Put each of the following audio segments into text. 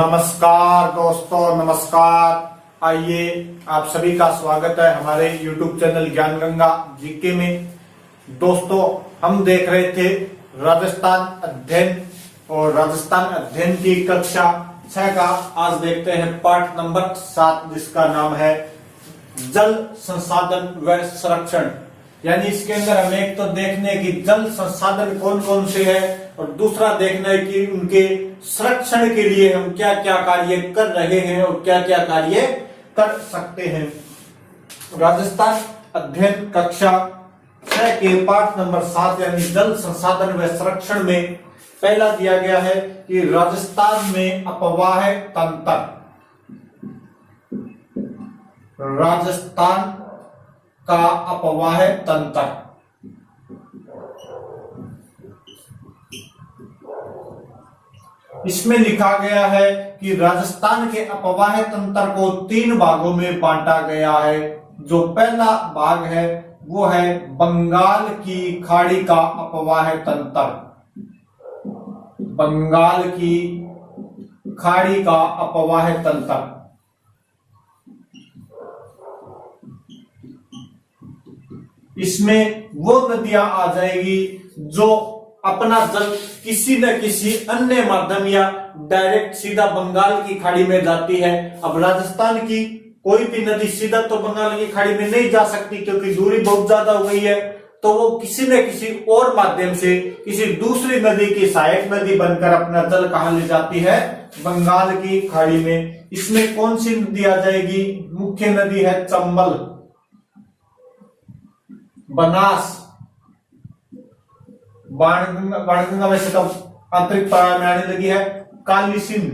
नमस्कार दोस्तों, नमस्कार। आइए, आप सभी का स्वागत है हमारे YouTube चैनल ज्ञान गंगा जीके में। दोस्तों, हम देख रहे थे राजस्थान अध्ययन और राजस्थान अध्ययन की कक्षा 6 का आज देखते हैं पाठ नंबर 7, जिसका नाम है जल संसाधन व संरक्षण। यानी इसके अंदर हमें एक तो देखने की जल संसाधन कौन कौन से है और दूसरा देखना है कि उनके संरक्षण के लिए हम क्या क्या कार्य कर रहे हैं और क्या क्या कार्य कर सकते हैं। राजस्थान अध्ययन कक्षा 6 के पाठ नंबर 7 यानी जल संसाधन व संरक्षण में पहला दिया गया है कि राजस्थान में अपवाह तंत्र। राजस्थान का अपवाह तंत्र। इसमें लिखा गया है कि राजस्थान के अपवाह तंत्र को 3 भागों में बांटा गया है। जो पहला भाग है वो है बंगाल की खाड़ी का अपवाह तंत्र। बंगाल की खाड़ी का अपवाह तंत्र। इसमें वो नदियां आ जाएगी जो अपना जल किसी न किसी अन्य माध्यम या डायरेक्ट सीधा बंगाल की खाड़ी में जाती है। अब राजस्थान की कोई भी नदी सीधा तो बंगाल की खाड़ी में नहीं जा सकती क्योंकि दूरी बहुत ज्यादा हो गई है, तो वो किसी न किसी और माध्यम से किसी दूसरी नदी की सहायक नदी बनकर अपना जल कहां ले जाती है? बंगाल की खाड़ी में। इसमें कौन सी नदी आ जाएगी? मुख्य नदी है चंबल, बनास, बाणगंगा वैसे तो आंतरिक पारा में आने लगी है, काली सिंध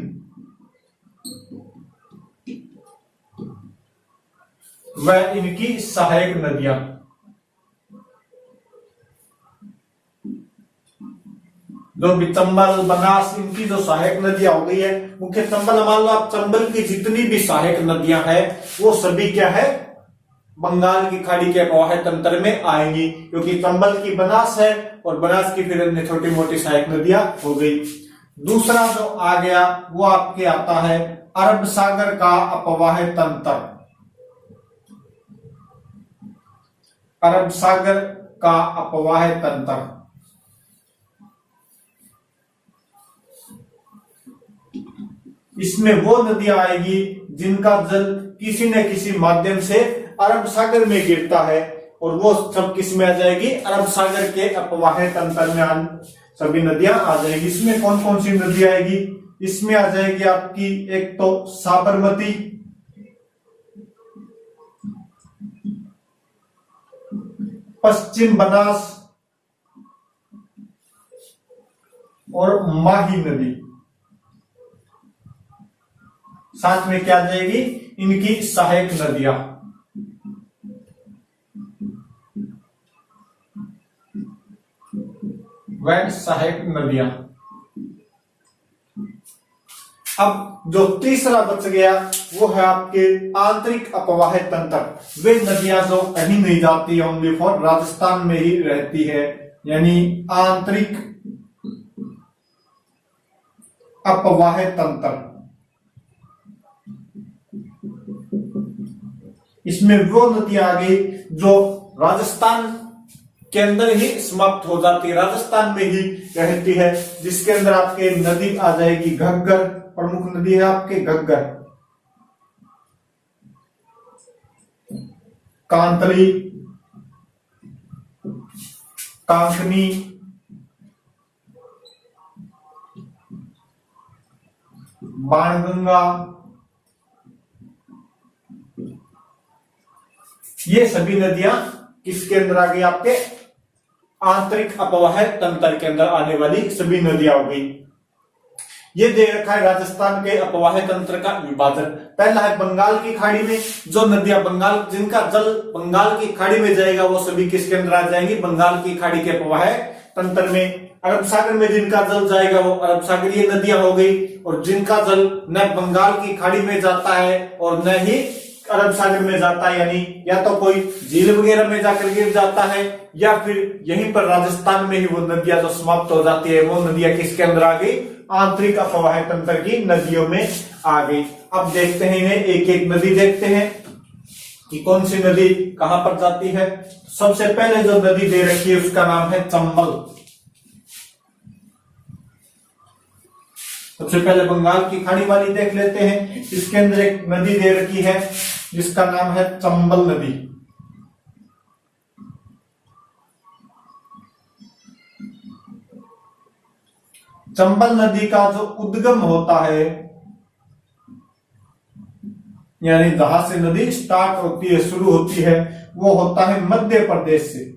व इनकी सहायक नदियां। जो भी चंबल, बनास, इनकी जो सहायक नदियां हो गई है, मुख्य चंबल, मान लो आप चंबल की जितनी भी सहायक नदियां हैं वो सभी क्या है? बंगाल की खाड़ी के अपवाह तंत्र में आएंगी, क्योंकि चंबल की बनास है और बनास की फिर अन्य छोटी मोटी सहायक नदियां हो गई। दूसरा जो आ गया वो आपके आता है अरब सागर का अपवाह तंत्र। अरब सागर का अपवाह तंत्र। इसमें वो नदियां आएगी जिनका जल किसी न किसी माध्यम से अरब सागर में गिरता है और वो सब किस में आ जाएगी? अरब सागर के अपवाह तंत्र में सभी नदियां आ जाएगी। इसमें कौन कौन सी नदी आएगी? इसमें आ जाएगी आपकी एक तो साबरमती, पश्चिम बनास और माही नदी। साथ में क्या आ जाएगी? इनकी सहायक नदियां। वह सहायक नदियां। अब जो तीसरा बच गया वो है आपके आंतरिक अपवाह तंत्र। वे नदियां जो कहीं नहीं जाती, ओनली फॉर राजस्थान में ही रहती है, यानी आंतरिक अपवाह तंत्र। इसमें वो नदियां आ गई जो राजस्थान के अंदर ही समाप्त हो जाती है, राजस्थान में ही रहती है, जिसके अंदर आपके नदी आ जाएगी घग्गर। प्रमुख नदी है आपके घग्गर, कांतली, कांकनी, बाणगंगा। ये सभी नदियां किसके अंदर आ गई? आपके आंतरिक अपवाह तंत्र के अंदर आने वाली सभी नदियां हो गई। ये दे रखा है राजस्थान के अपवाह तंत्र का विभाजन। पहला है बंगाल की खाड़ी में जो नदियां बंगाल, जिनका जल बंगाल की खाड़ी में जाएगा वो सभी किसके अंदर आ जाएंगी? बंगाल की खाड़ी के अपवाह तंत्र में। अरब सागर में जिनका जल जाएगा वो अरब सागरीय नदियां हो गई, और जिनका जल न बंगाल की खाड़ी में जाता है और न ही अरब सागर में जाता है, यानी या तो कोई झील वगैरह में जाकर गिर जाता है या फिर यहीं पर राजस्थान में ही वो नदियां जो समाप्त हो जाती है, वो नदियां किसके अंदर आ गई? आंतरिक अपवाह तंत्र की नदियों में आ गई। अब देखते हैं इन्हें एक एक नदी देखते हैं कि कौन सी नदी कहां पर जाती है। सबसे पहले जो नदी दे रखी है उसका नाम है चंबल। सबसे पहले बंगाल की खाड़ी वाली देख लेते हैं। इसके अंदर एक नदी दे रखी है जिसका नाम है चंबल नदी। चंबल नदी का जो उद्गम होता है, यानी जहां से नदी स्टार्ट होती है, शुरू होती है, वो होता है मध्य प्रदेश से।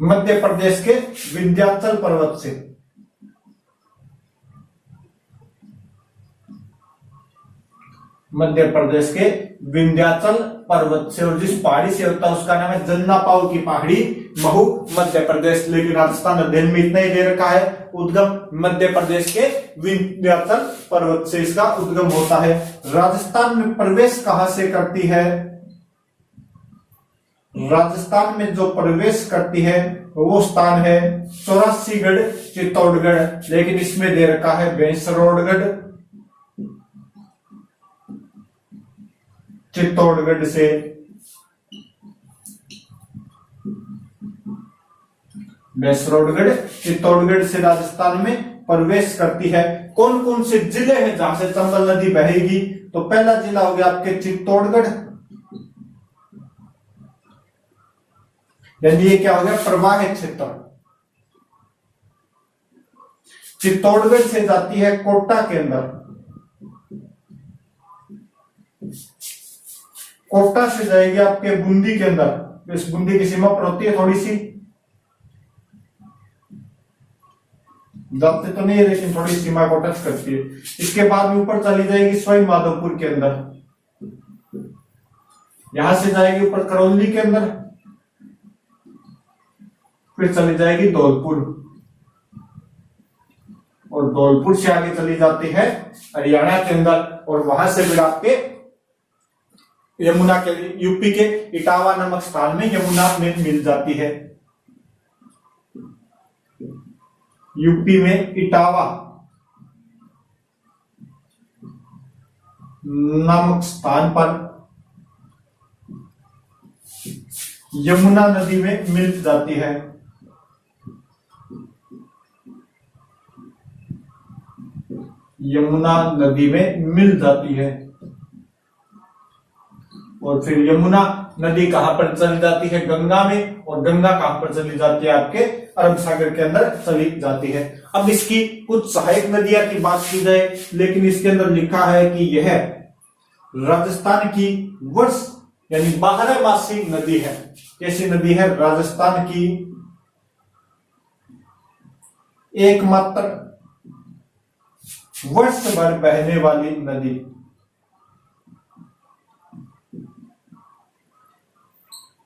मध्य प्रदेश के विंध्याचल पर्वत से। मध्य प्रदेश के विंध्याचल पर्वत से, और जिस पहाड़ी से होता है उसका नाम है जन्नापाऊ की पहाड़ी, महू, मध्य प्रदेश। लेकिन राजस्थान अध्ययन में इतना ही दे रखा है, उद्गम मध्य प्रदेश के विंध्याचल पर्वत से इसका उद्गम होता है। राजस्थान में प्रवेश कहां से करती है? राजस्थान में जो प्रवेश करती है वो स्थान है चौरासीगढ़, चित्तौड़गढ़। लेकिन इसमें दे रखा है भैंसरोडगढ़, चित्तौड़गढ़ से। भैंसरोडगढ़, चित्तौड़गढ़ से राजस्थान में प्रवेश करती है। कौन कौन से जिले हैं जहां से चंबल नदी बहेगी? तो पहला जिला हो गया आपके चित्तौड़गढ़, यानी ये क्या हो गया? प्रवाह क्षेत्र। चित्तौड़गढ़ से जाती है कोटा के अंदर, कोटा से जाएगी आपके बूंदी के अंदर। इस बूंदी की सीमा पर होती है थोड़ी सी, जाते तो नहीं है लेकिन थोड़ी सीमा को टच करती है। इसके बाद में ऊपर चली जाएगी सवाई माधोपुर के अंदर, यहां से जाएगी ऊपर करौली के अंदर, फिर चली जाएगी धौलपुर, और धौलपुर से आगे चली जाती है हरियाणा के अंदर, और वहां से फिर आपके यमुना के, यूपी के इटावा नामक स्थान में यमुना में मिल जाती है। यूपी में इटावा नामक स्थान पर यमुना नदी में मिल जाती है। यमुना नदी में मिल जाती है, और फिर यमुना नदी कहां पर चली जाती है? गंगा में, और गंगा कहां पर चली जाती है? आपके अरब सागर के अंदर चली जाती है। अब इसकी कुछ सहायक नदियां की बात की जाए, लेकिन इसके अंदर लिखा है कि यह राजस्थान की वर्ष यानी 12 मासी नदी है। कैसी नदी है? राजस्थान की एकमात्र वर्ष भर बहने वाली नदी।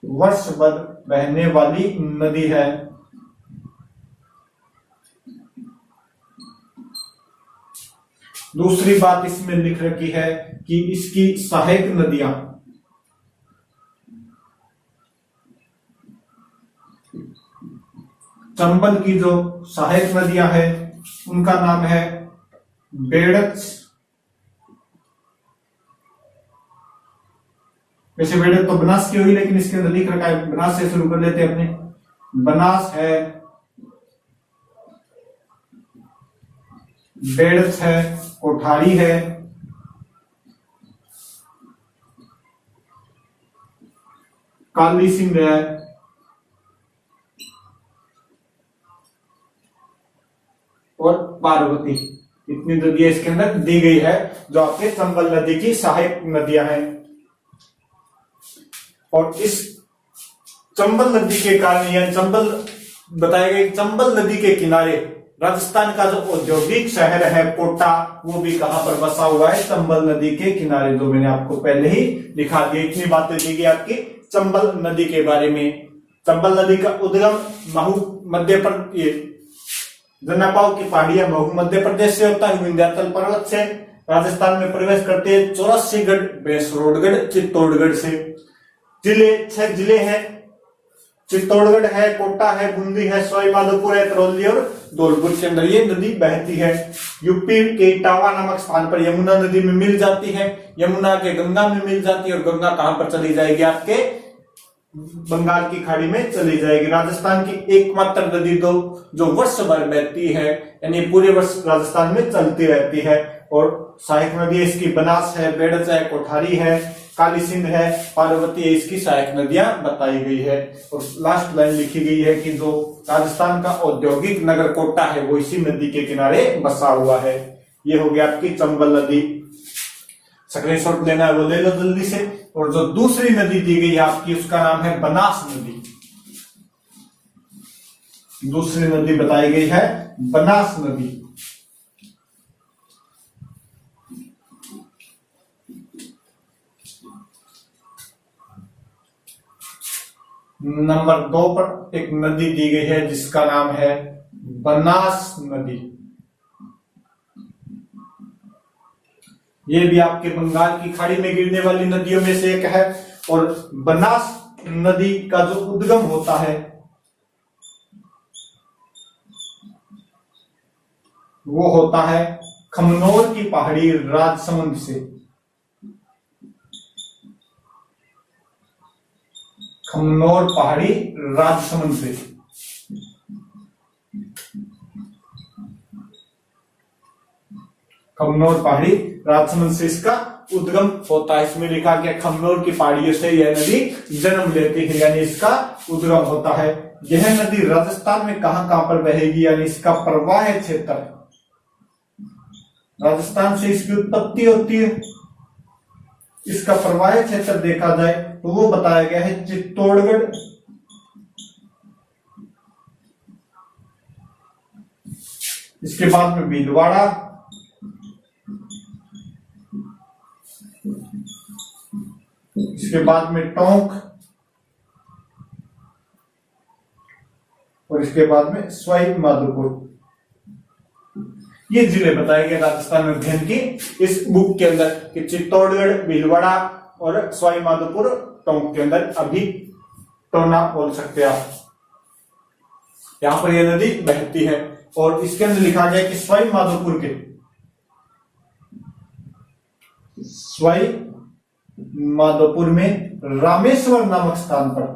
वर्ष भर बहने वाली नदी है। दूसरी बात इसमें लिख रखी है कि इसकी सहायक नदियां, चंबल की जो सहायक नदियां हैं उनका नाम है बेड़च। वैसे बेड़च तो बनास की हुई, लेकिन इसके अंदर लिख रखा है, बनास से शुरू कर लेते हैं अपने। बनास है, बेड़च है, कोठारी है, काली सिंह है, और पार्वती। इतनी नदियां इसके अंदर दी गई है जो आपके चंबल नदी की सहायक नदियां हैं। और इस चंबल नदी के कारण, या चंबल बताया गया, चंबल नदी के किनारे राजस्थान का जो औद्योगिक शहर है कोटा, वो भी कहां पर बसा हुआ है? चंबल नदी के किनारे, जो मैंने आपको पहले ही दिखा दिया। इतनी बातें दी गई आपकी चंबल नदी के बारे में। चंबल नदी का उद्गम महू मध्य प्रदेश, जन्नापाऊ की पहाड़ियां महू मध्य प्रदेश से होता है, विंध्याचल पर्वत से। राजस्थान में प्रवेश करते हैं चौरासीगढ़, भैंसरोडगढ़, चित्तौड़गढ़ से। जिले 6 जिले हैं, चित्तौड़गढ़ है, कोटा है, बूंदी है, सवाई माधोपुर है, करौली और धौलपुर के अंदर ये नदी बहती है। यूपी के इटावा नामक स्थान पर यमुना नदी में मिल जाती है, यमुना के गंगा में मिल जाती है, और गंगा कहां पर चली जाएगी, आपके बंगाल की खाड़ी में चली जाएगी। राजस्थान की एकमात्र नदी जो वर्ष भर बहती है, यानी पूरे वर्ष राजस्थान में चलती रहती है। और सहायक नदी इसकी बनास है, बेड़च है, कोठारी है, काली सिंध है, पार्वती है, इसकी सहायक नदियां बताई गई है। और लास्ट लाइन लिखी गई है कि जो राजस्थान का औद्योगिक नगर कोटा है वो इसी नदी के किनारे बसा हुआ है। ये हो गया आपकी चंबल नदी। स्क्रीनशॉट लेना है वो ले लो जल्दी से। और जो दूसरी नदी दी गई है आपकी उसका नाम है बनास नदी। दूसरी नदी बताई गई है बनास नदी। नंबर 2 पर एक नदी दी गई है जिसका नाम है बनास नदी। ये भी आपके बंगाल की खाड़ी में गिरने वाली नदियों में से एक है। और बनास नदी का जो उद्गम होता है वो होता है खमनोर की पहाड़ी राजसमंद से। खमनोर पहाड़ी राजसमंद से। खमनोर पहाड़ी राजसमंद से इसका उद्गम होता है। इसमें लिखा गया खमनोर की पहाड़ियों से यह नदी जन्म लेती है, यानी इसका उद्गम होता है। यह नदी राजस्थान में कहां पर बहेगी, यानी इसका प्रवाह क्षेत्र राजस्थान से इसकी उत्पत्ति होती है। इसका प्रवाह क्षेत्र देखा जाए तो वो बताया गया है चित्तौड़गढ़, इसके बाद में भीलवाड़ा, इसके बाद में टोंक, और इसके बाद में सवाई माधोपुर। ये जिले बताए गए राजस्थान में अध्ययन की इस बुक के अंदर कि चित्तौड़गढ़, भीलवाड़ा और सवाई माधोपुर, टोंक के अंदर अभी टोना बोल सकते हैं आप। यहां पर यह नदी बहती है। और इसके अंदर लिखा गया कि सवाई माधोपुर के सवाई माधोपुर में रामेश्वर नामक स्थान पर,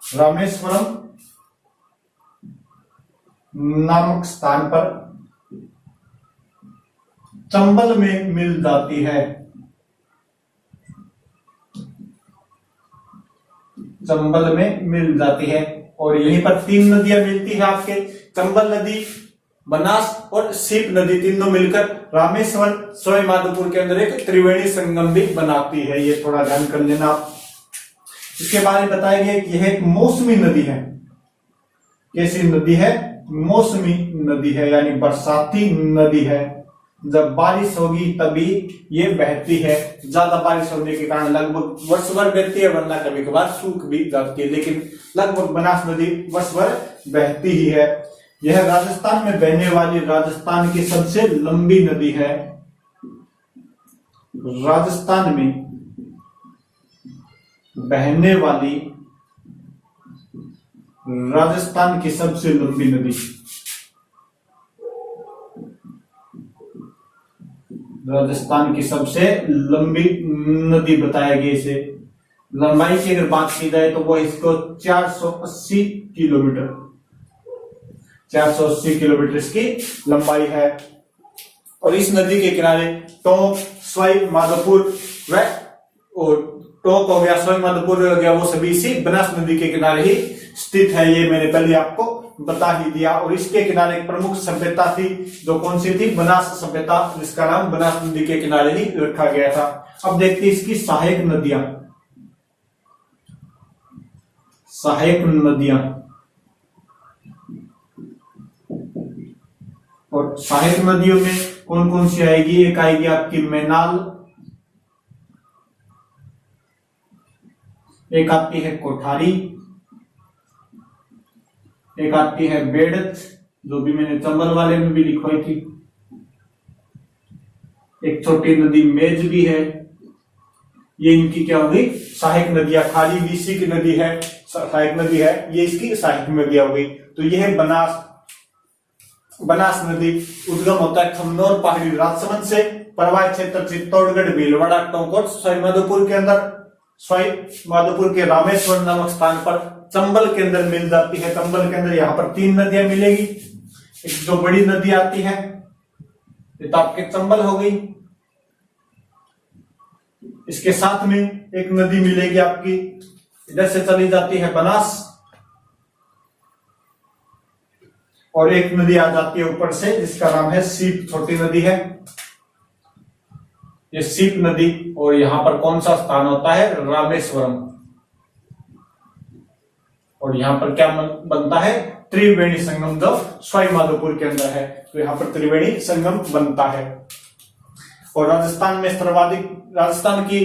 रामेश्वरम नामक स्थान पर चंबल में मिल जाती है। चंबल में मिल जाती है। और यहीं पर 3 नदियां मिलती है आपके, चंबल नदी, बनास और सीप नदी, तीनों मिलकर रामेश्वर सवाई माधोपुर के अंदर एक त्रिवेणी संगम भी बनाती है। ये थोड़ा ध्यान कर लेना आप। इसके बारे में बताया गया कि यह एक मौसमी नदी है। कैसी नदी है? मौसमी नदी है, यानी बरसाती नदी है। जब बारिश होगी तभी ये बहती है। ज्यादा बारिश होने के कारण लगभग वर्ष भर बहती है, वरना कभी कभार सूख भी जाती है, लेकिन लगभग बनास नदी वर्ष भर बहती ही है। यह राजस्थान में बहने वाली राजस्थान की सबसे लंबी नदी है। राजस्थान में बहने वाली राजस्थान की सबसे लंबी नदी, राजस्थान की सबसे लंबी नदी बताया गया इसे। लंबाई की अगर बात की जाए तो वो इसको 480 किलोमीटर, 480 किलोमीटर इसकी लंबाई है। और इस नदी के किनारे टोंक, सवाई माधोपुर और टोंक हो गया, सवाई माधोपुर हो गया, वो सभी इसी बनास नदी के किनारे ही स्थित है। ये मैंने पहले आपको बता ही दिया। और इसके किनारे एक प्रमुख सभ्यता थी, जो कौन सी थी? बनास सभ्यता, जिसका नाम बनास नदी के किनारे ही रखा गया था। अब देखते हैं इसकी सहायक नदियां। सहायक नदियां, और सहायक नदियों में कौन कौन सी आएगी? एक आएगी आपकी मैनाल, एक आती है कोठारी, एक आती है बेड़च, जो भी मैंने चंबल वाले में भी लिखवाई थी, एक छोटी नदी मेज भी है, ये इनकी क्या होगी, सहायक नदियां। खाड़ी बीसी की नदी है, सहायक नदी है, ये इसकी सहायक नदियां हो गई। तो ये है बनास नदी। उद्गम होता है खमनोर पहाड़ी राजसमंद से, प्रवाह क्षेत्र चित्तौड़गढ़, भीलवाड़ा, टोंकोट, सवाईमाधोपुर के अंदर, सवाईमाधोपुर के रामेश्वर नामक स्थान पर चंबल के अंदर मिल जाती है। चंबल के अंदर यहाँ पर 3 नदियां मिलेगी। एक जो बड़ी नदी आती है ये तो आपके चंबल हो गई, इसके साथ में एक नदी मिलेगी आपकी, इधर से चली जाती है बनास, और एक नदी आ जाती है ऊपर से जिसका नाम है सीप, छोटी नदी है ये सीप नदी। और यहां पर कौन सा स्थान होता है, रामेश्वरम। और यहां पर क्या बनता है, त्रिवेणी संगम, जो सवाईमाधोपुर के अंदर है। तो यहां पर त्रिवेणी संगम बनता है। और राजस्थान में सर्वाधिक, राजस्थान की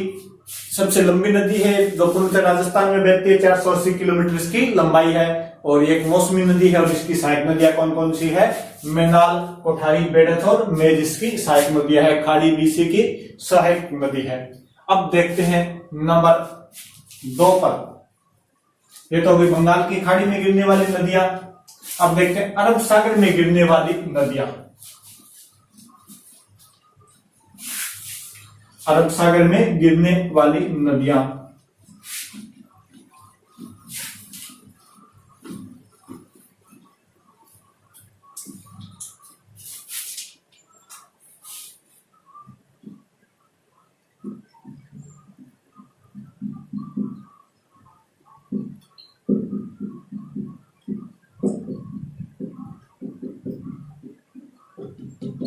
सबसे लंबी नदी है जो पूर्णतः राजस्थान में बहती है, 480 किलोमीटर इसकी लंबाई है। और ये एक मौसमी नदी है और इसकी सहायक नदियां कौन कौन सी है, मैनाल, कोठारी, बेड़थ और मेज इसकी सहायक नदियां है। खाड़ी बीसी की सहायक नदी है। अब देखते हैं नंबर 2 पर, ये तो अभी बंगाल की खाड़ी में गिरने वाली नदियां। अब देखते हैं अरब सागर में गिरने वाली नदियां। अरब सागर में गिरने वाली नदियां,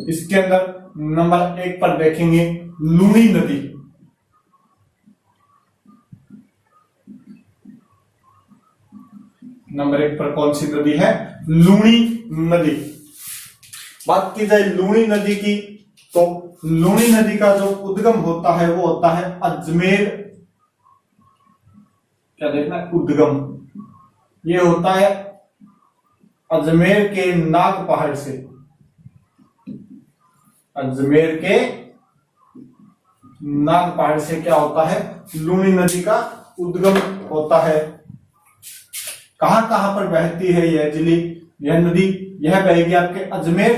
इसके अंदर नंबर 1 पर देखेंगे लूणी नदी। नंबर 1 पर कौन सी नदी है, लूणी नदी। बात की जाए लूणी नदी की, तो लूणी नदी का जो उद्गम होता है वो होता है अजमेर, क्या देखना, उद्गम ये होता है अजमेर के नाग पहाड़ से। अजमेर के नाग पहाड़ से क्या होता है, लूणी नदी का उद्गम होता है। कहां कहां पर बहती है यह जिली, यह नदी, यह बहेगी आपके अजमेर,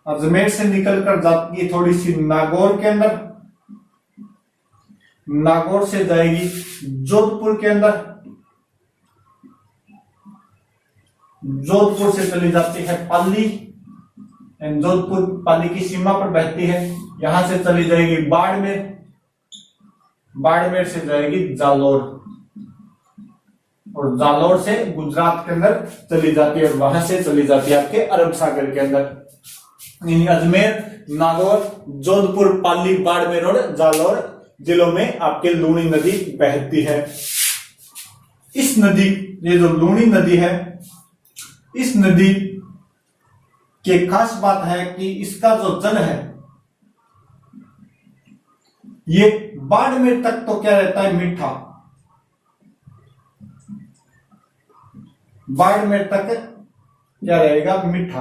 अजमेर से निकलकर जाती है थोड़ी सी नागौर के अंदर, नागौर से जाएगी जोधपुर के अंदर, जोधपुर से चली जाती है पाली, जोधपुर पाली की सीमा पर बहती है। यहां से चली जाएगी बाड़मेर, बाड़मेर से जाएगी जालोर, और जालोर से गुजरात के अंदर चली जाती है, और वहां से चली जाती है आपके अरब सागर के अंदर। अजमेर, नागौर, जोधपुर, पाली, बाड़मेर और जालोर जिलों में आपके लूणी नदी बहती है। इस नदी, ये जो लूणी नदी है, इस नदी की खास बात है कि इसका जो जल है ये बाड़मेर तक तो क्या रहता है, मीठा, बाड़मेर तक क्या रहेगा, मीठा,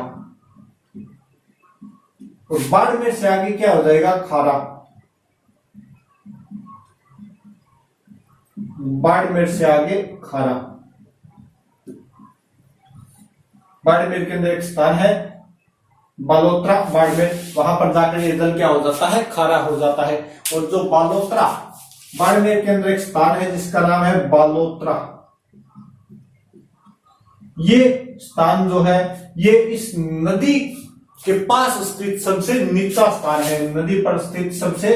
और बाड़मेर से आगे क्या हो जाएगा, खारा। बाड़मेर से आगे खारा। बाड़मेर के अंदर एक स्थान है बालोतरा, बाड़मेर, वहां पर जाकर ये जल क्या हो जाता है, खारा हो जाता है। और जो बालोतरा, बाड़मेर के अंदर एक स्थान है जिसका नाम है बालोतरा, ये स्थान जो है ये इस नदी के पास स्थित सबसे नीचा स्थान है, नदी पर स्थित सबसे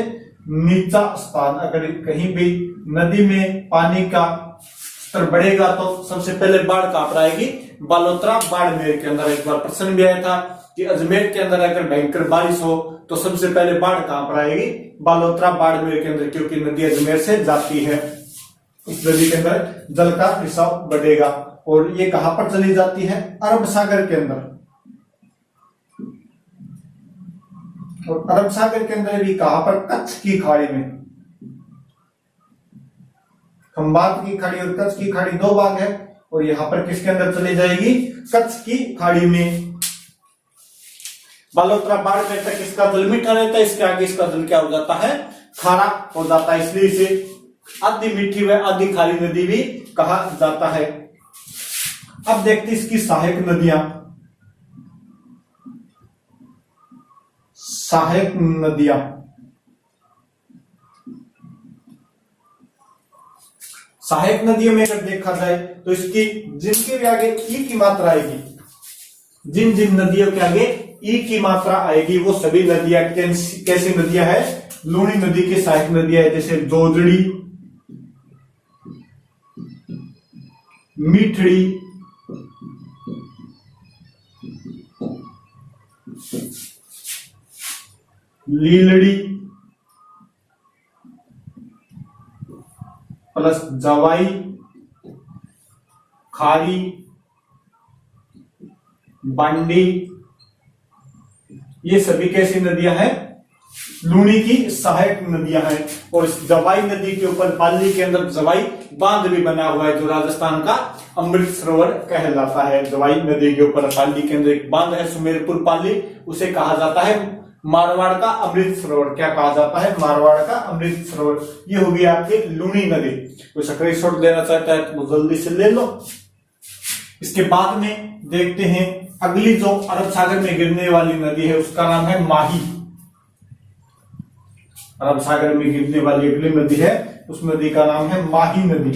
नीचा स्थान। अगर कहीं भी नदी में पानी का स्तर बढ़ेगा तो सबसे पहले बाढ़ कहां पर आएगी, बालोतरा, बाड़मेर के अंदर। एक बार प्रश्न भी आया था कि अजमेर के अंदर अगर भयंकर बारिश हो तो सबसे पहले बाढ़ कहां पर आएगी, बालोतरा, बाड़मेर के अंदर, क्योंकि नदी अजमेर से जाती है। इस नदी के अंदर जल का रिसाव बढ़ेगा। और ये कहां पर चली जाती है, अरब सागर के अंदर। और अरब सागर के अंदर भी कहां पर, कच्छ की खाड़ी में। खंबात की खाड़ी और कच्छ की खाड़ी 2 भाग है, और यहां पर किसके अंदर चली जाएगी, कच्छ की खाड़ी में। बालोतरा, बाड़मेर तक इसका जल मीठा रहता है, इसके आगे इसका जल क्या हो जाता है, खारा हो जाता है, इसलिए इसे आधी मीठी व आधी खारी नदी भी कहा जाता है। अब देखते हैं इसकी सहायक नदियां। सहायक नदियां, सहायक नदियों में अगर देखा जाए तो इसकी जिनके भी आगे ई की मात्रा आएगी, जिन जिन नदियों के आगे ई की मात्रा आएगी वो सभी नदियां कैसी नदियां है, लूणी नदी की सहायक नदियां है। जैसे जोजड़ी, मीठड़ी, लीलड़ी प्लस जवाई, खारी, बांडी, ये सभी कैसी नदियां हैं, लूणी की सहायक नदियां हैं। और इस जवाई नदी के ऊपर पाली के अंदर जवाई बांध भी बना हुआ है, जो राजस्थान का अमृत सरोवर कहलाता है। जवाई नदी के ऊपर पाली के अंदर एक बांध है, सुमेरपुर पाली, उसे कहा जाता है मारवाड़ का अमृत सरोवर। क्या कहा जाता है, मारवाड़ का अमृत सरोवर। ये होगी आपकी लूणी नदी। कोई स्क्रीनशॉट लेना चाहता है तो जल्दी से ले लो। इसके बाद में देखते हैं अगली जो अरब सागर में गिरने वाली नदी है उसका नाम है माही। अरब सागर में गिरने वाली अगली नदी है, उस नदी का नाम है माही नदी।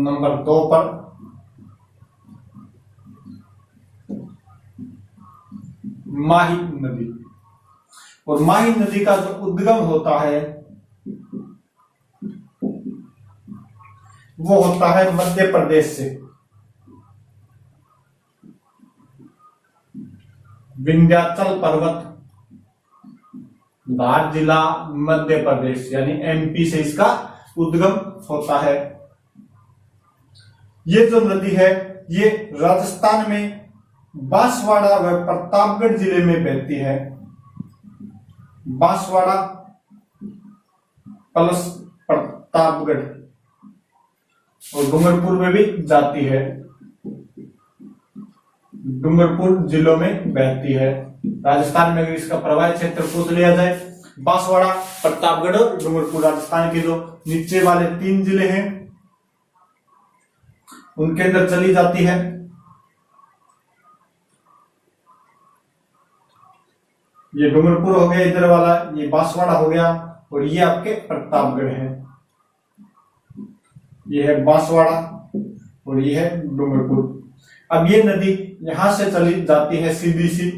नंबर 2 पर माही नदी। और माही नदी का जो उद्गम होता है वो होता है मध्य प्रदेश से। विंध्याचल पर्वत, धार जिला, मध्य प्रदेश यानी एमपी से इसका उद्गम होता है। ये जो नदी है ये राजस्थान में बांसवाड़ा व प्रतापगढ़ जिले में बहती है। बांसवाड़ा प्लस प्रतापगढ़ और डूंगरपुर में भी जाती है। डूंगरपुर जिलों में बहती है। राजस्थान में अगर इसका प्रवाह क्षेत्र पूछ लिया जाए, बांसवाड़ा, प्रतापगढ़ और डूंगरपुर राजस्थान के जो नीचे वाले 3 जिले हैं उनके अंदर चली जाती है। ये डूंगरपुर हो गया इधर वाला, ये बांसवाड़ा हो गया और ये आपके प्रतापगढ़ है। ये है बांसवाड़ा और ये है डूंगरपुर। अब ये नदी यहां से चली जाती है सीधी सी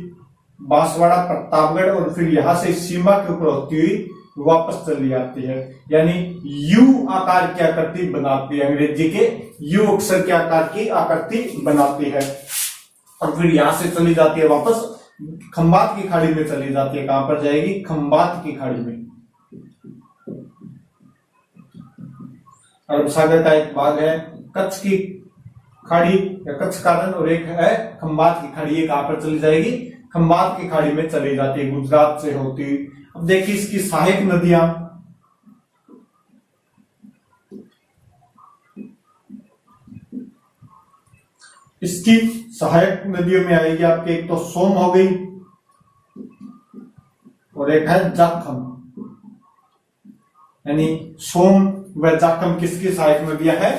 बांसवाड़ा, प्रतापगढ़ और फिर यहां से सीमा के ऊपर होती हुई वापस चली आती है। यानी यू आकार की आकृति बनाती है, अंग्रेजी के यू अक्षर के आकार की आकृति बनाती है। और फिर यहां से चली जाती है वापस खंबात की खाड़ी में चली जाती है। कहां पर जाएगी, खंबात की खाड़ी में। अरब सागर का एक भाग है कच्छ की खाड़ी या कच्छ कालन और एक है खंबात की खाड़ी। ये कहां पर चली जाएगी, खंबात की खाड़ी में चली जाती है, गुजरात से होती हुई। अब देखिए इसकी सहायक नदियां। इसकी सहायक नदियों में आएगी आपके एक तो सोम हो गई और एक है जाखम। यानी सोम व जाखम किसकी सहायक नदियां है,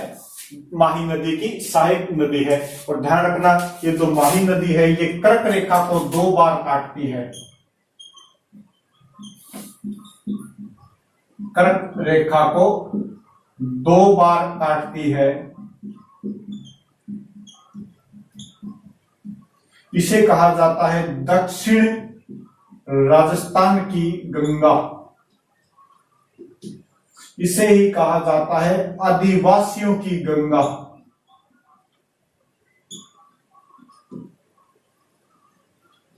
माही नदी की सहायक नदी है। और ध्यान रखना ये जो माही नदी है ये कर्क रेखा को 2 बार काटती है। कर्क रेखा को 2 बार काटती है। इसे कहा जाता है दक्षिण राजस्थान की गंगा। इसे ही कहा जाता है आदिवासियों की गंगा।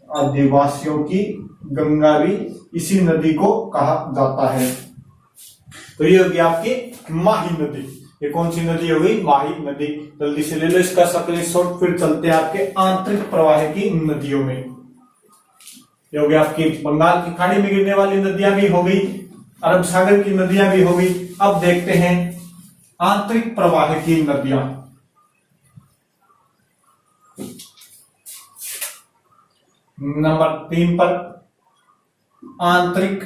आदिवासियों की गंगा भी इसी नदी को कहा जाता है। तो ये होगी आपकी माही नदी। ये कौन सी नदी हो गई, माही नदी। जल्दी से ले लो इसका स्क्रीनशॉट। फिर चलते हैं आपके आंतरिक प्रवाह की नदियों में। ये हो गया आपकी बंगाल की खाड़ी में गिरने वाली नदियां भी हो गई, अरब सागर की नदियां भी हो गई। अब देखते हैं आंतरिक प्रवाह की नदियां। नंबर 3 पर आंतरिक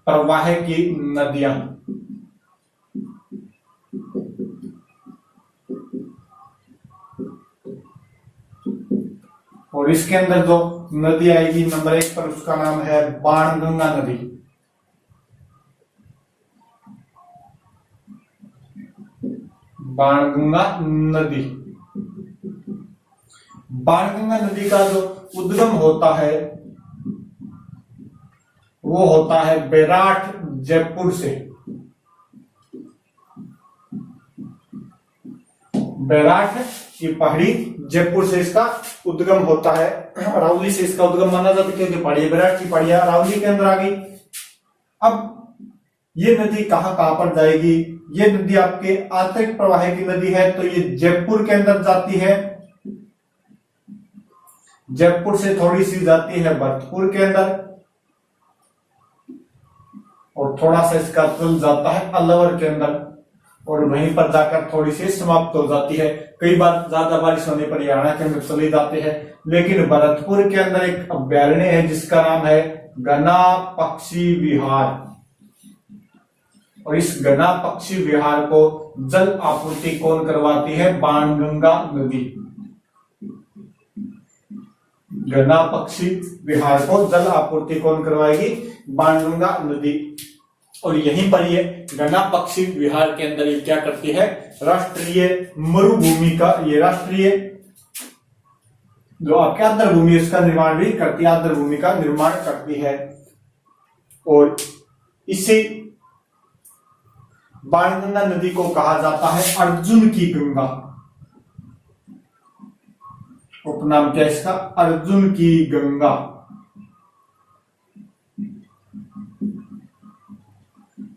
प्रवाह की नदियां। और इसके अंदर जो नदी आएगी नंबर 1 पर, उसका नाम है बाणगंगा नदी। बाणगंगा नदी। बाणगंगा नदी का जो उद्गम होता है वो होता है बैराठ जयपुर से। बैराठ की पहाड़ी जयपुर से इसका उद्गम होता है। अरावली से इसका उद्गम माना जाता है क्योंकि पहाड़ी बैराठ की पहाड़ी अरावली के अंदर आ गई। अब ये नदी कहां कहां पर जाएगी? ये नदी आपके आंतरिक प्रवाह की नदी है, तो ये जयपुर के अंदर जाती है। जयपुर से थोड़ी सी जाती है भरतपुर के अंदर, और थोड़ा सा इसका तल जाता है अलवर के अंदर, और वहीं पर जाकर थोड़ी सी समाप्त हो जाती है। कई बार ज्यादा बारिश होने पर हरियाणा के अंदर चले जाते हैं। लेकिन भरतपुर के अंदर एक अभ्यारण्य है जिसका नाम है घना पक्षी विहार, और इस घना पक्षी विहार को जल आपूर्ति कौन करवाती है? बाणगंगा नदी। घना पक्षी विहार को जल आपूर्ति कौन करवाएगी? बाणगंगा नदी। और यहीं पर ये घना पक्षी विहार के अंदर ये क्या करती है? राष्ट्रीय मरुभूमि का, ये राष्ट्रीय जो आपके आर्द्र भूमि है उसका निर्माण भी करती है, आर्द्र भूमि का निर्माण करती है। और इसी बाणगंगा नदी को कहा जाता है अर्जुन की गंगा। उपनाम क्या है इसका? अर्जुन की गंगा।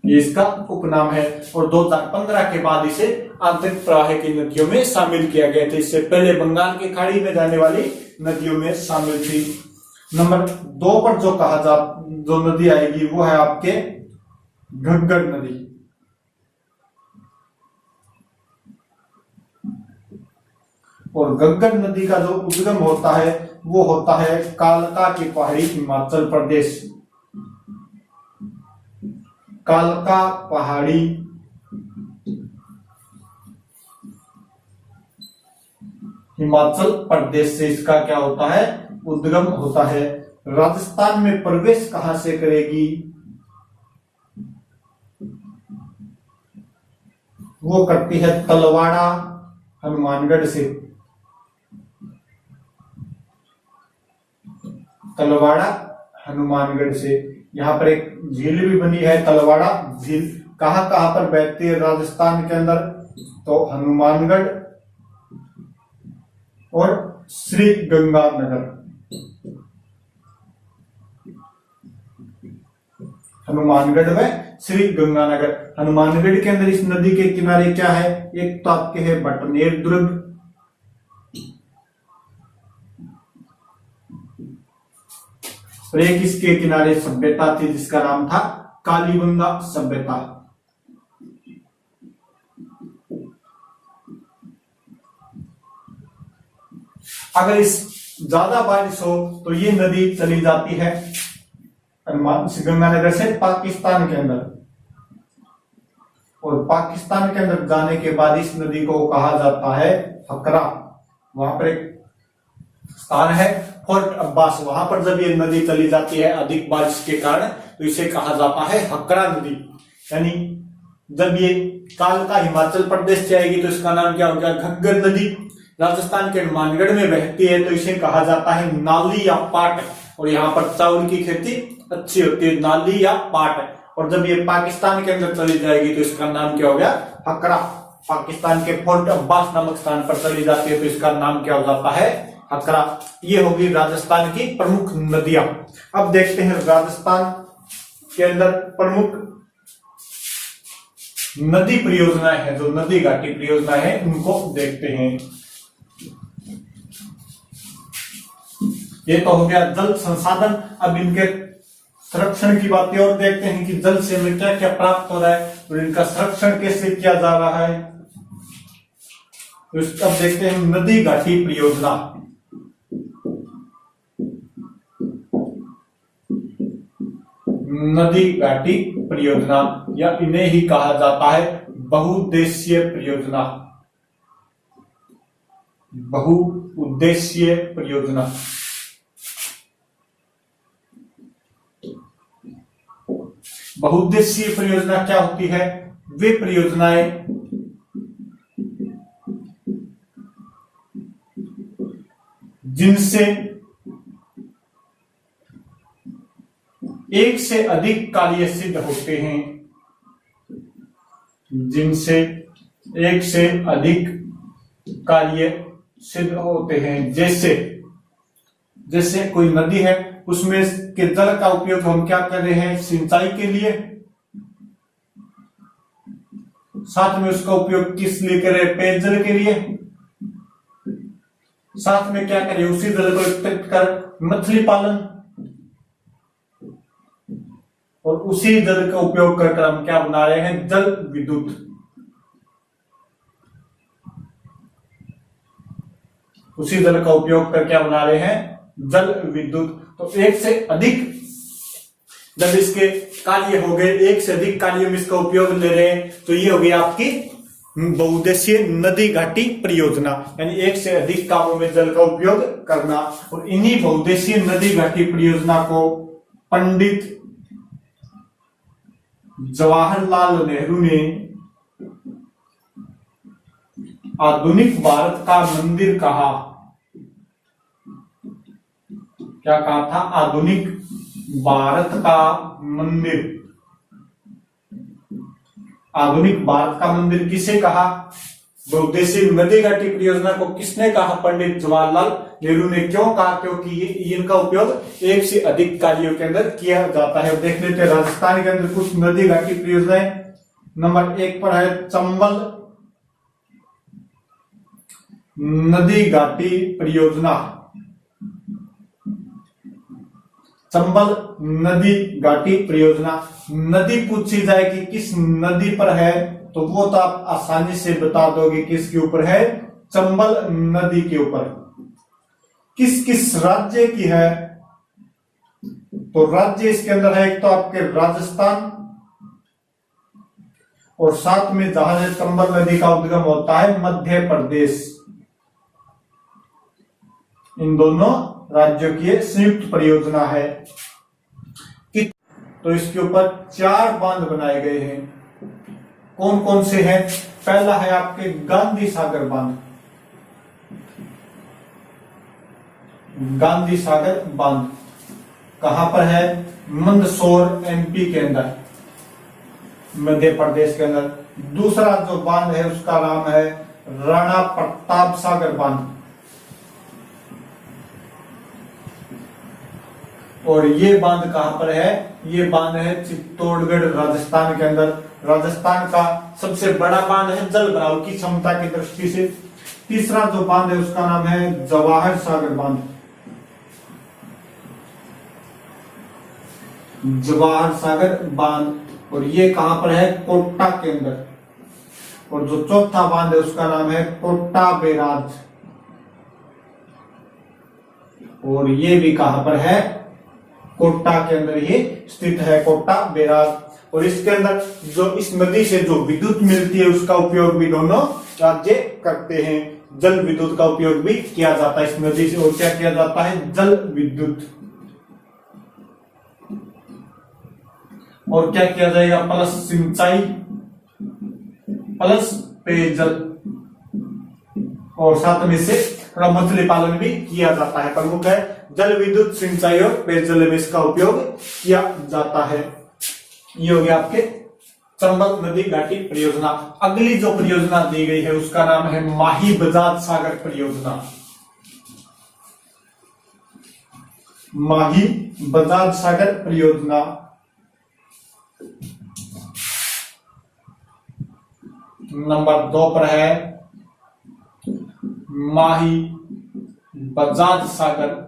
ये इसका उपनाम है। और 2015 के बाद इसे आंतरिक प्रवाह की नदियों में शामिल किया गया था। इससे पहले बंगाल की खाड़ी में जाने वाली नदियों में शामिल थी। नंबर 2 पर जो नदी आएगी वो है आपके घग्गर नदी। और घग्गर नदी का जो उद्गम होता है वो होता है कालका की पहाड़ी, हिमाचल प्रदेश। कालका पहाड़ी हिमाचल प्रदेश से इसका क्या होता है? उद्गम होता है। राजस्थान में प्रवेश कहां से करेगी? वो करती है तलवाड़ा हनुमानगढ़ से। तलवाड़ा हनुमानगढ़ से। यहाँ पर एक झील भी बनी है, तलवाड़ा झील। कहां कहां पर बहती है राजस्थान के अंदर? तो हनुमानगढ़ और श्री गंगानगर। हनुमानगढ़ में श्री गंगानगर। हनुमानगढ़ के अंदर इस नदी के किनारे क्या है? एक तो आपके है बटनेर दुर्ग, और एक इसके किनारे सभ्यता थी जिसका नाम था कालीबंगा सभ्यता। अगर इस ज्यादा बारिश हो तो ये नदी चली जाती है गंगानगर से पाकिस्तान के अंदर, और पाकिस्तान के अंदर जाने के बाद इस नदी को कहा जाता है हकरा। वहां पर एक स्थान है फोर्ट अब्बास, वहां पर जब ये नदी चली जाती है अधिक बारिश के कारण तो इसे कहा जाता है हकरा नदी। यानी जब ये कालका हिमाचल प्रदेश से आएगी तो इसका नाम क्या हो गया? घग्गर नदी। राजस्थान के हनुमानगढ़ में बहती है तो इसे कहा जाता है नाली या पाट। और यहाँ पर चावल की खेती अच्छी होती है, नाली या पाट। और जब ये पाकिस्तान के अंदर चली जाएगी तो इसका नाम क्या हो गया? हकरा। पाकिस्तान के फोर्ट अब्बास नामक स्थान पर चली जाती है तो इसका नाम क्या हो जाता है? हकरा। ये होगी राजस्थान की प्रमुख नदियां। अब देखते हैं राजस्थान के अंदर प्रमुख नदी परियोजनाएं हैं, जो नदी घाटी परियोजनाएं हैं उनको देखते हैं। ये तो हो गया जल संसाधन। अब इनके संरक्षण की बातें और देखते हैं कि जल से हमें क्या क्या प्राप्त हो रहा है और इनका संरक्षण कैसे किया जा रहा है। तो अब देखते हैं नदी घाटी परियोजना। नदी घाटी परियोजना, या इन्हें ही कहा जाता है बहुउद्देशीय परियोजना। बहुउद्देशीय परियोजना। बहुउद्देशीय परियोजना क्या होती है? वे परियोजनाएं जिनसे एक से अधिक कार्य सिद्ध होते हैं, जिनसे एक से अधिक कार्य सिद्ध होते हैं। जैसे कोई नदी है, उसमें के जल का उपयोग हम क्या कर रहे हैं? सिंचाई के लिए। साथ में उसका उपयोग किस लिए करें? पेयजल के लिए। साथ में क्या करें? उसी जल को एकत्रित कर मछली पालन, और उसी जल का उपयोग कर हम क्या बना रहे हैं? जल विद्युत। उसी जल का उपयोग कर क्या बना रहे हैं? जल विद्युत। तो एक से अधिक जब इसके कार्य हो गए, एक से अधिक कार्य में इसका उपयोग ले रहे हैं, तो ये हो गई आपकी बहुउद्देशीय नदी घाटी परियोजना, यानी एक से अधिक कामों में जल का उपयोग करना। और इन्हीं बहुउद्देशीय नदी घाटी परियोजना को पंडित जवाहरलाल नेहरू ने आधुनिक भारत का मंदिर कहा। क्या कहा था? आधुनिक भारत का मंदिर। आधुनिक भारत का मंदिर किसे कहा? बहुउद्देशीय नदी घाटी परियोजना को किसने कहा? पंडित जवाहरलाल नेहरू ने। क्यों कहा? क्योंकि ये इनका उपयोग एक से अधिक कार्यों के अंदर किया जाता है। देख लेते हैं राजस्थान के अंदर कुछ नदी घाटी परियोजनाएं। नंबर 1 पर है चंबल नदी घाटी परियोजना। चंबल नदी घाटी परियोजना। नदी पूछी जाए कि किस नदी पर है, तो वो तो आप आसानी से बता दोगे किसके ऊपर है? चंबल नदी के ऊपर। किस किस राज्य की है? तो राज्य इसके अंदर है एक तो आपके राजस्थान, और साथ में जहां से चंबल नदी का उद्गम होता है मध्य प्रदेश। इन दोनों राज्यों की संयुक्त परियोजना है। तो इसके ऊपर 4 बांध बनाए गए हैं। कौन कौन से हैं? पहला है आपके गांधी सागर बांध। गांधी सागर बांध कहां पर है? मंदसौर एमपी के अंदर, मध्य प्रदेश के अंदर। दूसरा जो बांध है उसका नाम है राणा प्रताप सागर बांध, और ये बांध कहां पर है? ये बांध है चित्तौड़गढ़ राजस्थान के अंदर। राजस्थान का सबसे बड़ा बांध है जल भराव की क्षमता की दृष्टि से। तीसरा जो बांध है उसका नाम है जवाहर सागर बांध। जवाहर सागर बांध, और ये कहां पर है? कोटा के अंदर। और जो चौथा बांध है उसका नाम है कोटा बैराज, और ये भी कहां पर है? कोटा के अंदर ही स्थित है कोटा बैराज। और इसके अंदर जो इस नदी से जो विद्युत मिलती है उसका उपयोग भी दोनों राज्य करते हैं। जल विद्युत का उपयोग भी किया जाता है इस नदी से। और क्या किया जाता है? जल विद्युत। और क्या किया जाएगा? प्लस सिंचाई, प्लस पेयजल, और साथ में से थोड़ा मछली पालन भी किया जाता है। प्रमुख है जल विद्युत, सिंचाई और पेयजल में इसका उपयोग किया जाता है। ये हो गया आपके चंबल नदी घाटी परियोजना। अगली जो परियोजना दी गई है उसका नाम है माही बजाज सागर परियोजना। माही बजाज सागर परियोजना। नंबर 2 पर है माही बजाज सागर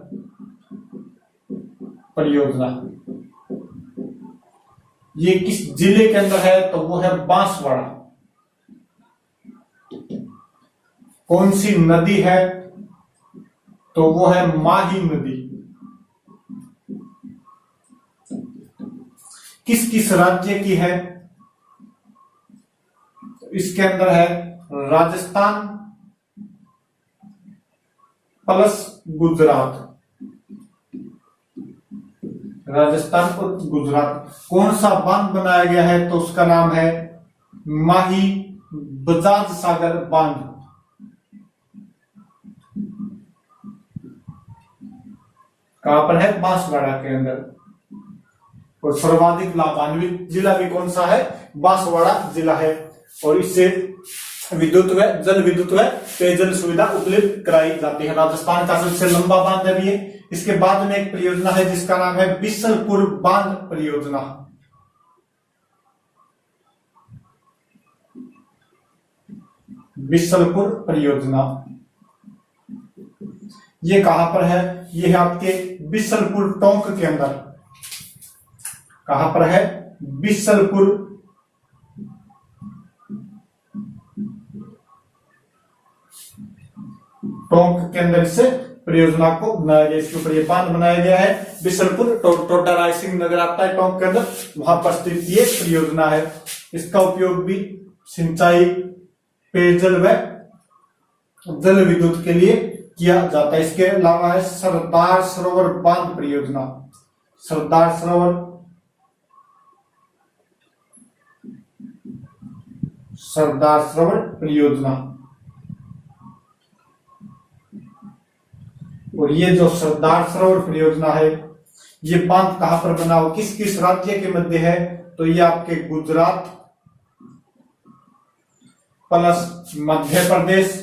परियोजना। ये किस जिले के अंदर है? तो वो है बांसवाड़ा। कौन सी नदी है? तो वो है माही नदी। किस किस राज्य की है? इसके अंदर है राजस्थान प्लस गुजरात। राजस्थान और गुजरात। कौन सा बांध बनाया गया है? तो उसका नाम है माही बजाज सागर बांध। कहां पर है? बांसवाड़ा के अंदर। और सर्वाधिक लाभान्वित जिला भी कौन सा है? बांसवाड़ा जिला है। और इससे विद्युत व जल विद्युत व पेयजल सुविधा उपलब्ध कराई जाती है। राजस्थान का सबसे लंबा बांध है ये। इसके बाद में एक परियोजना है जिसका नाम है बिसलपुर बांध परियोजना। बिसलपुर परियोजना ये कहां पर है? ये है आपके बिसलपुर टोंक के अंदर। कहां पर है? बिसलपुर टोंक के अंदर से परियोजना को बनाया गया। इसके ऊपर ये बांध बनाया गया है। बिसलपुर टोटा रायसिंह नगर आता है टोंक के अंदर, वहां पर स्थित ये परियोजना है। इसका उपयोग भी सिंचाई, पेयजल व जल विद्युत के लिए किया जाता है। इसके अलावा है सरदार सरोवर बांध परियोजना। सरदार सरोवर परियोजना। और ये जो सरदार सरोवर परियोजना है, ये बांध कहां पर बना हो, किस किस राज्य के मध्य है? तो ये आपके गुजरात प्लस मध्य प्रदेश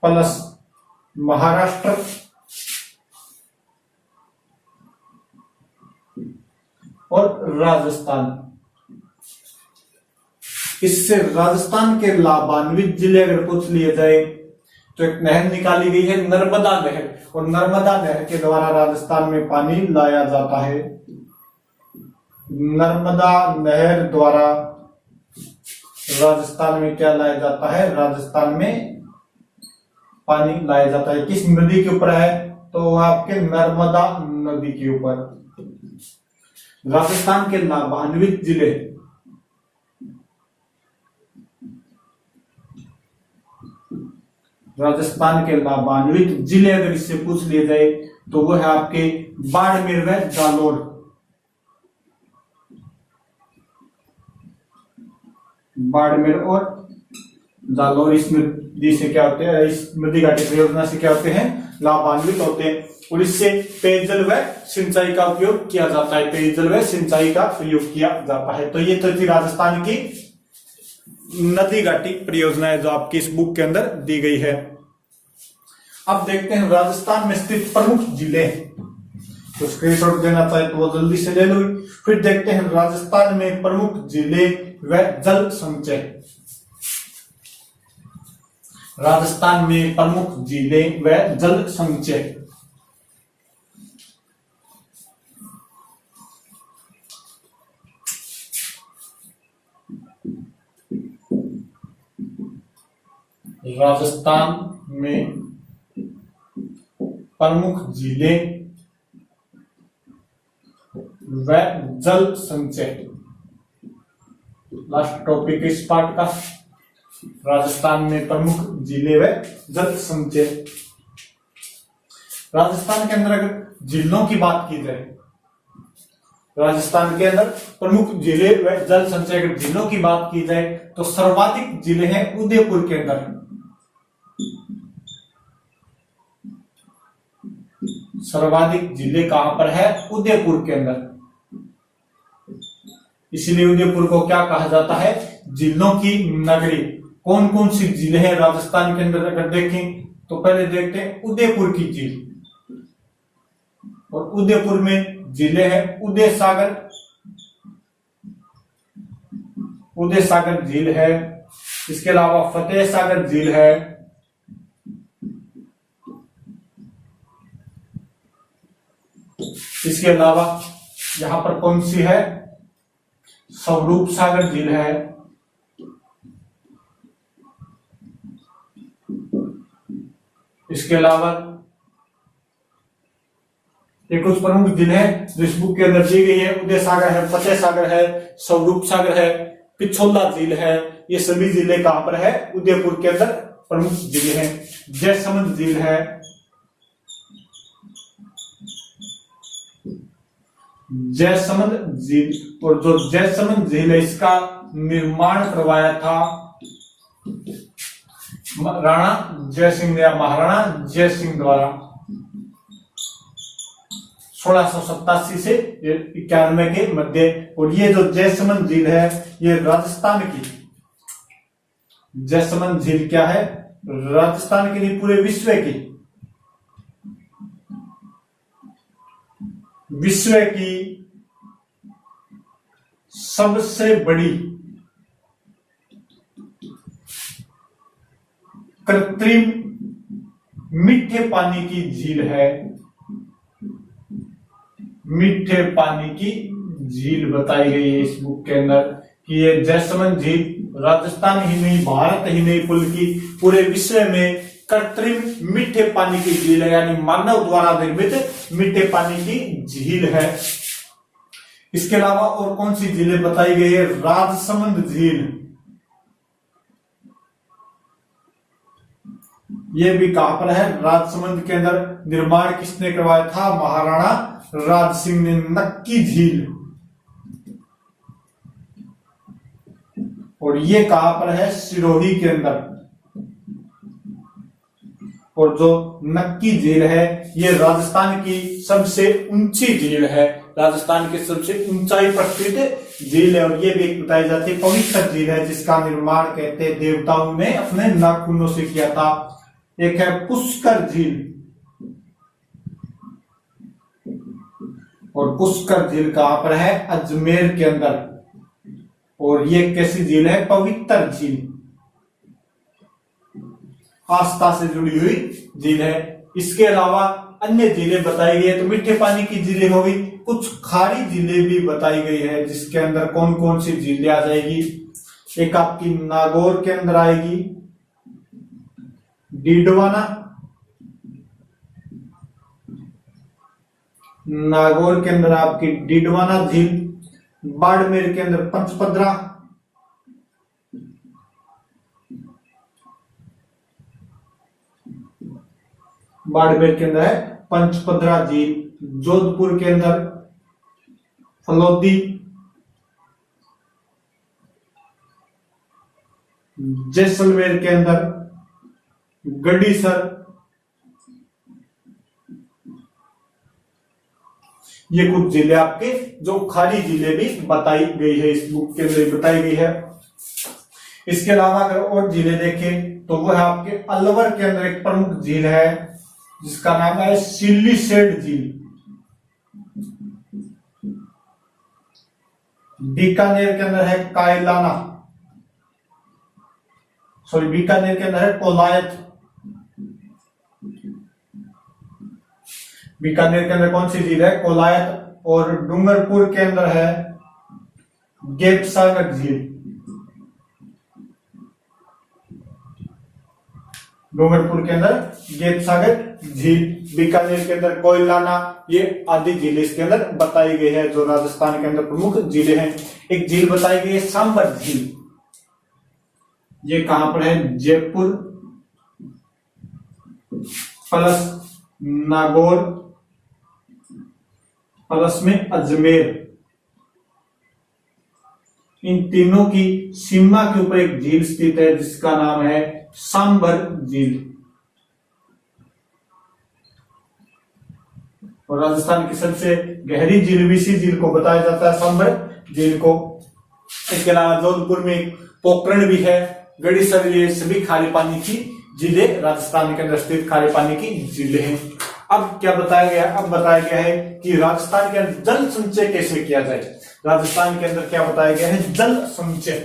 प्लस महाराष्ट्र और राजस्थान। इससे राजस्थान के लाभान्वित जिले अगर पूछ लिए जाए तो एक नहर निकाली गई है, नर्मदा नहर। और नर्मदा नहर के द्वारा राजस्थान में पानी लाया जाता है। नर्मदा नहर द्वारा राजस्थान में क्या लाया जाता है? राजस्थान में पानी लाया जाता है। किस नदी के ऊपर है? तो आपके नर्मदा नदी के ऊपर। राजस्थान के लाभान्वित जिले, राजस्थान के लाभान्वित जिले अगर इससे पूछ लिए जाए तो वो है आपके बाड़मेर व जालोर। बाड़मेर और जालोर इस नदी से क्या होते हैं? इस नदी घाटी परियोजना से क्या होते हैं? लाभान्वित होते हैं। और इससे पेयजल व सिंचाई का उपयोग किया जाता है। पेयजल व सिंचाई का प्रयोग किया जाता है। तो ये तो थी राजस्थान की नदी घाटी परियोजना है जो आपकी इस बुक के अंदर दी गई है। अब देखते हैं राजस्थान में स्थित प्रमुख जिले। तो स्क्रीनशॉट देना चाहे तो वो जल्दी से ले लो। फिर देखते हैं राजस्थान में प्रमुख जिले व जल संचय। राजस्थान में प्रमुख जिले व जल संचय। राजस्थान में प्रमुख जिले व जल संचय। लास्ट टॉपिक इस पार्ट का, राजस्थान में प्रमुख जिले व जल संचय। राजस्थान के अंदर अगर जिलों की बात की जाए, राजस्थान के अंदर प्रमुख जिले व जल संचय अगर जिलों की बात की जाए तो सर्वाधिक जिले हैं उदयपुर के अंदर। सर्वाधिक जिले कहां पर है? उदयपुर के अंदर। इसलिए उदयपुर को क्या कहा जाता है? जिलों की नगरी। कौन कौन सी जिले हैं राजस्थान के अंदर अगर देखें तो पहले देखते हैं उदयपुर की झील। और उदयपुर में जिले हैं उदय सागर झील है। इसके अलावा फतेह सागर झील है। इसके अलावा यहां पर कौन सी है? स्वरूप सागर झील है। इसके अलावा ये कुछ प्रमुख झील है जो इस बुक के अंदर दी गई है। उदय सागर है, फतेह सागर है, स्वरूप सागर है, पिछोला झील है। ये सभी झीलें कहां पर है? उदयपुर के अंदर प्रमुख झील है। जयसमंद झील है, जयसमंद झील। और जो जयसमंद झील है इसका निर्माण करवाया था राणा जयसिंह या महाराणा जयसिंह द्वारा 1687 से 91 के मध्य। और ये जो जयसमंद झील है ये राजस्थान की, जयसमंद झील क्या है? राजस्थान की नहीं, पूरे विश्व की, विश्व की सबसे बड़ी कृत्रिम मीठे पानी की झील है। मीठे पानी की झील बताई गई है इस बुक के अंदर कि ये जयसमंद झील राजस्थान ही नहीं, भारत ही नहीं, बल्कि पूरे विश्व में कृत्रिम मीठे पानी की झील है, यानी मानव द्वारा निर्मित मीठे पानी की झील है। इसके अलावा और कौन सी झीलें बताई गई है? राजसमंद झील, ये भी कहां पर है? राजसमंद के अंदर। निर्माण किसने करवाया था? महाराणा राज सिंह ने। नक्की झील, और ये कहां पर है? सिरोही के अंदर। और जो नक्की झील है ये राजस्थान की सबसे ऊंची झील है, राजस्थान की सबसे ऊंचाई पर स्थित झील है। और ये भी एक बताई जाती है पवित्र झील है, जिसका निर्माण कहते हैं देवताओं ने अपने नाखूनों से किया था। एक है पुष्कर झील, और पुष्कर झील कहां पर है? अजमेर के अंदर। और ये कैसी झील है? पवित्र झील, आस्था से जुड़ी हुई झील है। इसके अलावा अन्य झीलें बताई गई है, तो मीठे पानी की झीलें हो गई, कुछ खारी झीलें भी बताई गई है, जिसके अंदर कौन कौन सी झीलें आ जाएगी? एक आपकी नागौर के अंदर आएगी, डीडवाना, नागौर के अंदर आपकी डीडवाना झील, बाड़मेर के अंदर पंचपदरा, बाड़मेर के अंदर है पंचपदरा झील, जोधपुर के अंदर फलोदी, जैसलमेर के अंदर गढ़ीसर। ये कुछ जिले आपके जो खाड़ी जिले भी बताई गई है, इस बुक के अंदर बताई गई है। इसके अलावा अगर और जिले देखें तो वो है आपके अलवर के अंदर एक प्रमुख झील है जिसका नाम है सिल्लीसेड झील। बीकानेर के अंदर है कायलाना, सॉरी बीकानेर के अंदर है कोलायत। बीकानेर के अंदर कौन सी झील है? कोलायत। और डूंगरपुर के अंदर है गेपसागर झील। डूंगरपुर के अंदर गेपसागर झील, बीकानेर के अंदर कोयलाना, ये आदि झीलें इसके अंदर बताई गई है जो राजस्थान के अंदर प्रमुख झीलें हैं। एक झील बताई गई है सांबर झील, ये कहां पर है? जयपुर प्लस नागौर प्लस में अजमेर, इन तीनों की सीमा के ऊपर एक झील स्थित है जिसका नाम है सांबर झील। और राजस्थान की सबसे गहरी झील भी इसी झील को बताया जाता है, सांबर झील को। इसके अलावा जोधपुर में पोखरण भी है, गढ़ीसर, ये सभी खारे पानी की झीलें राजस्थान के अंदर स्थित खारे पानी की झीलें हैं। अब क्या बताया गया? अब बताया गया है कि राजस्थान के अंदर जल संचय कैसे किया जाए। राजस्थान के अंदर क्या बताया गया है? जल संचय।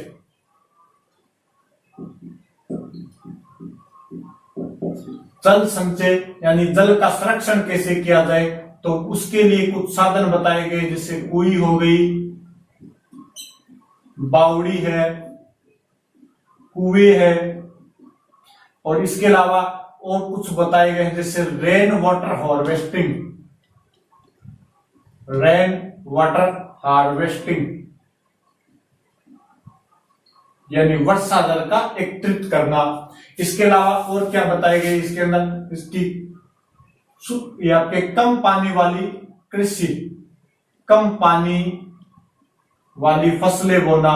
जल संचय यानी जल का संरक्षण कैसे किया जाए, तो उसके लिए कुछ साधन बताए गए, जैसे कुई हो गई, बावड़ी है, कुएं है, और इसके अलावा और कुछ बताए गए हैं जैसे rain water harvesting. Rain water harvesting यानी वर्षा जल का एकत्रित करना। इसके अलावा और क्या बताया गया इसके अंदर, इसकी ये आपके कम पानी वाली कृषि, कम पानी वाली फसलें बोना,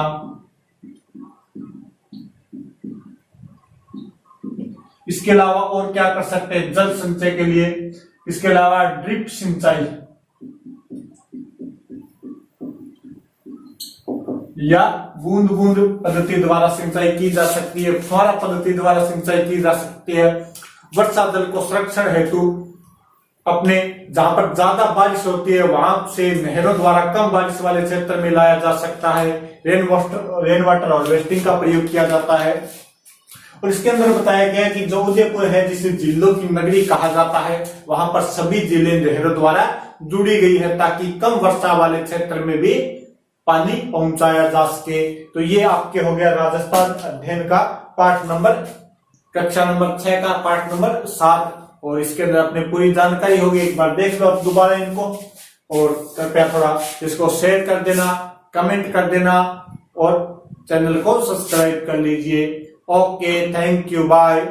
इसके अलावा और क्या कर सकते हैं जल संचय के लिए, इसके अलावा ड्रिप सिंचाई या बूंद बूंद पद्धति द्वारा सिंचाई की जा सकती है, फुहारा पद्धति द्वारा सिंचाई की जा सकती है। वर्षा जल को संरक्षण हेतु अपने जहां पर ज्यादा बारिश होती है वहां से नहरों द्वारा कम बारिश वाले क्षेत्र में लाया जा सकता है। रेन वाटर हार्वेस्टिंग का प्रयोग किया जाता है। और इसके अंदर बताया गया है कि जो उदयपुर है जिसे झीलों की नगरी कहा जाता है, वहां पर सभी जिले नहरों द्वारा जुड़ी गई है ताकि कम वर्षा वाले क्षेत्र में भी पानी पहुंचाया जा सके। तो ये आपके हो गया राजस्थान अध्ययन का पाठ नंबर, कक्षा नंबर 6 का पाठ नंबर 7। और इसके अंदर अपनी पूरी जानकारी होगी, एक बार देख लो आप दोबारा इनको, और कृपया थोड़ा इसको शेयर कर देना, कमेंट कर देना और चैनल को सब्सक्राइब कर लीजिए। Okay, thank you, bye.